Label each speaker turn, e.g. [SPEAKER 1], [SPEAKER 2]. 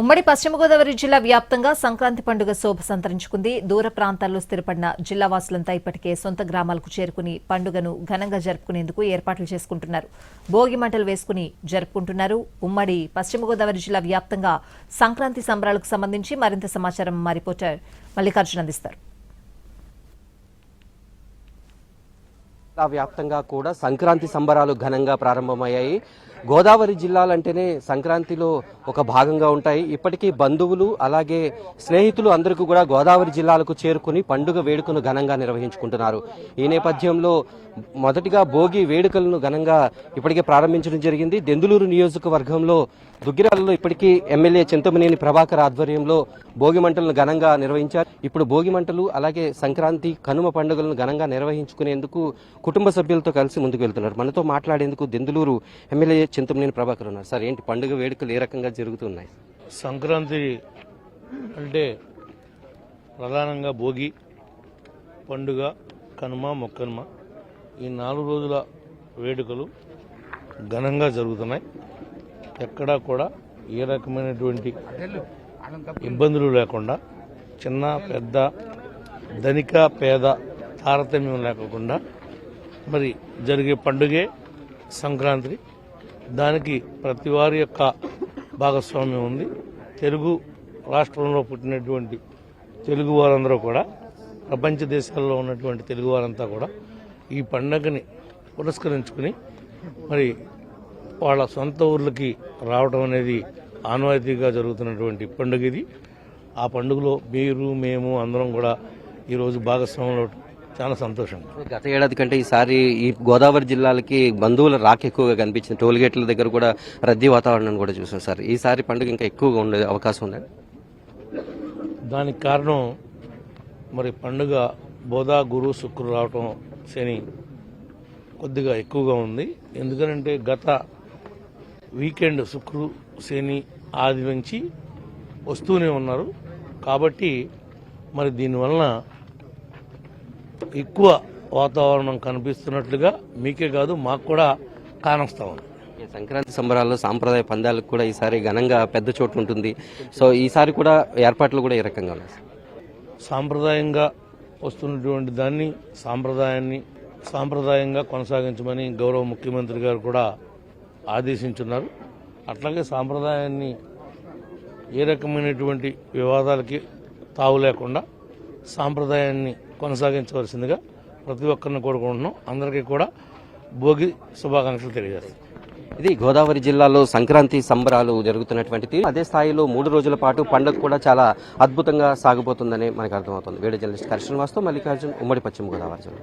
[SPEAKER 1] ఉమ్మడి పశ్చిమ గోదావరి జిల్లా వ్యాప్తంగా సంక్రాంతి పండుగ శోభ సంతరించుకుంది. దూర ప్రాంతాల్లో స్థిరపడిన జిల్లా వాసులంతా ఇప్పటికే సొంత గ్రామాలకు చేరుకుని పండుగను ఘనంగా జరుపుకునేందుకు ఏర్పాట్లు చేసుకుంటున్నారు. భోగి మంటలు వేసుకుని జరుపుకుంటున్నారు. ఉమ్మడి పశ్చిమ గోదావరి జిల్లా వ్యాప్తంగా సంక్రాంతి సంబరాలకు సంబంధించి మరింత సమాచారం మా రిపోర్టర్ మల్లికార్జున్ అందిస్తారు.
[SPEAKER 2] వ్యాప్తంగా కూడా సంక్రాంతి సంబరాలు ఘనంగా ప్రారంభమయ్యాయి. గోదావరి జిల్లాలంటేనే సంక్రాంతిలో ఒక భాగంగా ఉంటాయి. ఇప్పటికీ బంధువులు అలాగే స్నేహితులు అందరికీ కూడా గోదావరి జిల్లాలకు చేరుకుని పండుగ వేడుకను ఘనంగా నిర్వహించుకుంటున్నారు. ఈ నేపథ్యంలో మొదటిగా భోగి వేడుకలను ఘనంగా ఇప్పటికే ప్రారంభించడం జరిగింది. దెందులూరు నియోజకవర్గంలో దుగ్గిరాలలో ఇప్పటికీ ఎమ్మెల్యే చింతమనేని ప్రభాకర్ ఆధ్వర్యంలో భోగి మంటలను ఘనంగా నిర్వహించారు. ఇప్పుడు భోగి మంటలు అలాగే సంక్రాంతి కనుమ పండుగలను ఘనంగా నిర్వహించుకునేందుకు కుటుంబ సభ్యులతో కలిసి ముందుకు వెళ్తున్నారు. మనతో మాట్లాడేందుకు దెందులూరు ఎమ్మెల్యే చింతమనేని ప్రభాకర్ ఉన్నారు. సార్, ఏంటి పండుగ వేడుకలు ఏ రకంగా జరుగుతున్నాయి?
[SPEAKER 3] సంక్రాంతి అంటే ప్రధానంగా భోగి పండుగ, కనుమ, మొక్కనుమ ఈ 4 రోజుల వేడుకలు ఘనంగా జరుగుతున్నాయి. ఎక్కడా కూడా ఏ రకమైనటువంటి ఇబ్బందులు లేకుండా, చిన్న పెద్ద ధనిక పేద తారతమ్యం లేకుండా మరి జరిగే పండుగే సంక్రాంతి. దానికి ప్రతి వారి యొక్క భాగస్వామ్యం ఉంది. తెలుగు రాష్ట్రంలో పుట్టినటువంటి తెలుగు వారందరూ కూడా, ప్రపంచ దేశాల్లో ఉన్నటువంటి తెలుగు వారంతా కూడా ఈ పండుగని పురస్కరించుకుని మరి వాళ్ళ సొంత ఊర్లకి రావడం అనేది ఆనవాయితీగా జరుగుతున్నటువంటి పండుగ ఇది. ఆ పండుగలో మీరు మేము అందరం కూడా ఈరోజు భాగస్వామ్యంలో చాలా సంతోషం.
[SPEAKER 2] గత ఏడాది కంటే ఈసారి ఈ గోదావరి జిల్లాలకి బంధువుల రాక ఎక్కువగా కనిపించింది. టోల్గేట్ల దగ్గర కూడా రద్దీ వాతావరణాన్ని కూడా చూసాం సార్. ఈసారి పండుగ ఇంకా ఎక్కువగా ఉండే అవకాశం ఉంది.
[SPEAKER 3] దానికి కారణం మరి పండుగ బోధ, గురు, శుక్రు రావటం, శని కొద్దిగా ఎక్కువగా ఉంది. ఎందుకంటే గత వీకెండ్ శుక్రు, శని, ఆది నుంచి వస్తూనే ఉన్నారు. కాబట్టి మరి దీనివలన ఎక్కువ వాతావరణం కనిపిస్తున్నట్లుగా మీకే కాదు మాకు కూడా కానొస్తా ఉంది.
[SPEAKER 2] సంక్రాంతి సంబరాల్లో సాంప్రదాయ పందాలకు కూడా ఈసారి ఘనంగా పెద్ద చోటు ఉంటుంది. సో ఈసారి కూడా ఏర్పాట్లు కూడా ఏ రకంగా ఉన్నాయి?
[SPEAKER 3] సాంప్రదాయంగా వస్తున్నటువంటి దాన్ని సాంప్రదాయంగా కొనసాగించమని గౌరవ ముఖ్యమంత్రి గారు కూడా ఆదేశించున్నారు. అట్లాగే సాంప్రదాయాన్ని ఏ రకమైనటువంటి వివాదాలకి తావు లేకుండా సాంప్రదాయాన్ని కొనసాగించవలసిందిగా ప్రతి ఒక్కరిని కోరుకుంటున్నాం. అందరికీ కూడా భోగి శుభాకాంక్షలు తెలియజేస్తాం.
[SPEAKER 2] ఇది గోదావరి జిల్లాలో సంక్రాంతి సంబరాలు జరుగుతున్నటువంటిది. అదే స్థాయిలో 3 రోజుల పాటు పండుగ కూడా చాలా అద్భుతంగా సాగబోతుందని మనకు అర్థమవుతుంది. వీడియో జర్నలిస్ట్ కృష్ణ వాస్తవ్, మల్లికార్జున్, ఉమ్మడి పశ్చిమ గోదావరి జిల్లా.